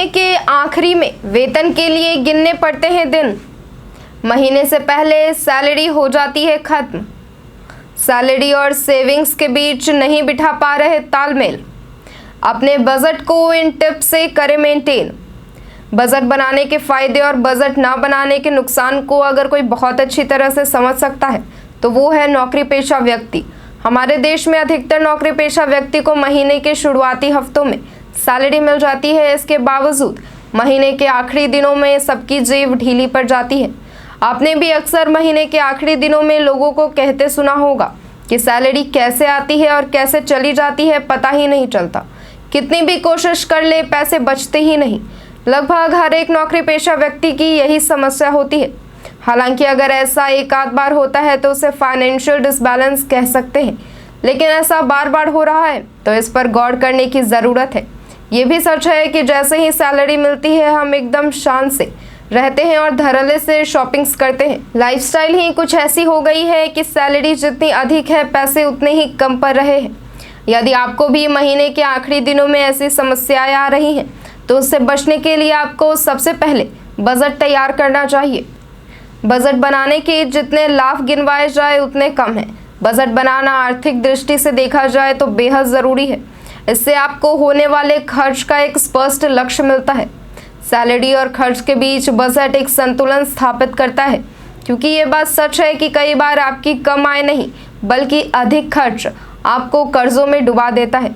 महीने के आखिरी में वेतन के लिए गिनने पड़ते हैं दिन। महीने से पहले सैलरी हो जाती है खत्म। सैलरी और सेविंग्स के बीच नहीं बिठा पा रहे तालमेल। अपने बजट को इन टिप्स से करें मेंटेन। बजट बनाने के फायदे और बजट ना बनाने के नुकसान को अगर कोई बहुत अच्छी तरह से समझ सकता है तो वो है नौकरी पेशा व्यक्ति। हमारे देश में अधिकतर नौकरी पेशा व्यक्ति को महीने के शुरुआती हफ्तों में सैलरी मिल जाती है। इसके बावजूद महीने के आखिरी दिनों में सबकी जेब ढीली पड़ जाती है। आपने भी अक्सर महीने के आखिरी दिनों में लोगों को कहते सुना होगा कि सैलरी कैसे आती है और कैसे चली जाती है पता ही नहीं चलता। कितनी भी कोशिश कर ले पैसे बचते ही नहीं। लगभग हर एक नौकरी पेशा व्यक्ति की यही समस्या होती है। हालांकि अगर ऐसा एक आध बार होता है तो उसे फाइनेंशियल डिसबैलेंस कह सकते हैं, लेकिन ऐसा बार बार हो रहा है तो इस पर गौर करने की ज़रूरत है। ये भी सच है कि जैसे ही सैलरी मिलती है हम एकदम शान से रहते हैं और धड़ल्ले से शॉपिंग्स करते हैं। लाइफस्टाइल ही कुछ ऐसी हो गई है कि सैलरी जितनी अधिक है पैसे उतने ही कम पड़ रहे हैं। यदि आपको भी महीने के आखिरी दिनों में ऐसी समस्याएं आ रही हैं तो उससे बचने के लिए आपको सबसे पहले बजट तैयार करना चाहिए। बजट बनाने के जितने लाभ गिनवाए जाए उतने कम हैं। बजट बनाना आर्थिक दृष्टि से देखा जाए तो बेहद ज़रूरी है। इससे आपको होने वाले खर्च का एक स्पष्ट लक्ष्य मिलता है। सैलरी और खर्च के बीच बजट एक संतुलन स्थापित करता है, क्योंकि ये बात सच है कि कई बार आपकी कम आय नहीं बल्कि अधिक खर्च आपको कर्जों में डुबा देता है।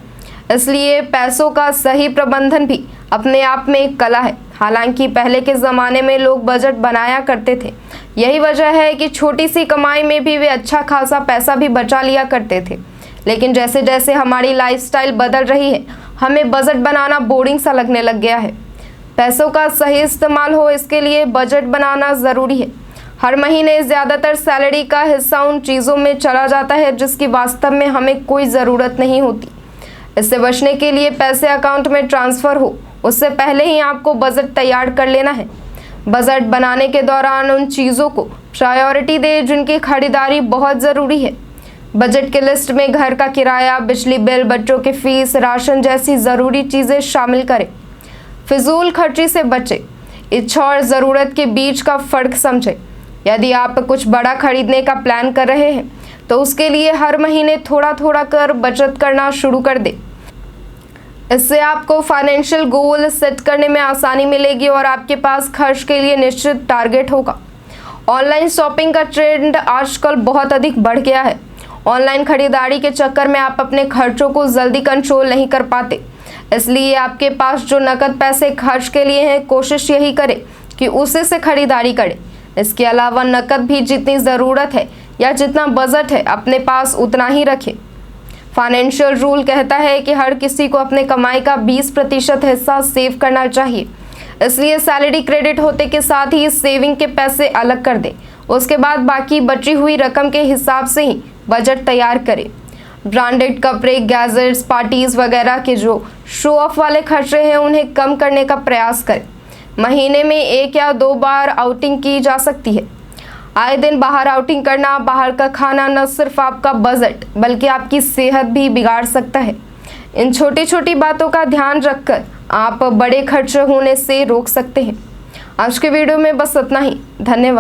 इसलिए पैसों का सही प्रबंधन भी अपने आप में एक कला है। हालांकि पहले के ज़माने में लोग बजट बनाया करते थे। यही वजह है कि छोटी सी कमाई में भी वे अच्छा खासा पैसा भी बचा लिया करते थे। लेकिन जैसे जैसे हमारी लाइफस्टाइल बदल रही है हमें बजट बनाना बोरिंग सा लगने लग गया है। पैसों का सही इस्तेमाल हो इसके लिए बजट बनाना ज़रूरी है। हर महीने ज़्यादातर सैलरी का हिस्सा उन चीज़ों में चला जाता है जिसकी वास्तव में हमें कोई ज़रूरत नहीं होती। इससे बचने के लिए पैसे अकाउंट में ट्रांसफ़र हो उससे पहले ही आपको बजट तैयार कर लेना है। बजट बनाने के दौरान उन चीज़ों को प्रायोरिटी दें जिनकी खरीदारी बहुत ज़रूरी है। बजट के लिस्ट में घर का किराया, बिजली बिल, बच्चों की फीस, राशन जैसी ज़रूरी चीज़ें शामिल करें। फिजूल खर्ची से बचें। इच्छा और ज़रूरत के बीच का फ़र्क समझें। यदि आप कुछ बड़ा खरीदने का प्लान कर रहे हैं तो उसके लिए हर महीने थोड़ा थोड़ा कर बचत करना शुरू कर दें। इससे आपको फाइनेंशियल गोल सेट करने में आसानी मिलेगी और आपके पास खर्च के लिए निश्चित टारगेट होगा। ऑनलाइन शॉपिंग का ट्रेंड आजकल बहुत अधिक बढ़ गया है। ऑनलाइन खरीदारी के चक्कर में आप अपने खर्चों को जल्दी कंट्रोल नहीं कर पाते। इसलिए आपके पास जो नकद पैसे खर्च के लिए हैं कोशिश यही करें कि उसी से खरीदारी करें। इसके अलावा नकद भी जितनी ज़रूरत है या जितना बजट है अपने पास उतना ही रखें। फाइनेंशियल रूल कहता है कि हर किसी को अपने कमाई का 20% हिस्सा सेव करना चाहिए। इसलिए सैलरी क्रेडिट होते के साथ ही सेविंग के पैसे अलग कर दें। उसके बाद बाकी बची हुई रकम के हिसाब से ही बजट तैयार करें। ब्रांडेड कपड़े, गैजेट्स, पार्टीज़ वगैरह के जो शो ऑफ वाले खर्चे हैं उन्हें कम करने का प्रयास करें। महीने में 1 या 2 बार आउटिंग की जा सकती है। आए दिन बाहर आउटिंग करना, बाहर का खाना न सिर्फ आपका बजट बल्कि आपकी सेहत भी बिगाड़ सकता है। इन छोटी छोटी बातों का ध्यान रखकर आप बड़े खर्च होने से रोक सकते हैं। आज के वीडियो में बस इतना ही। धन्यवाद।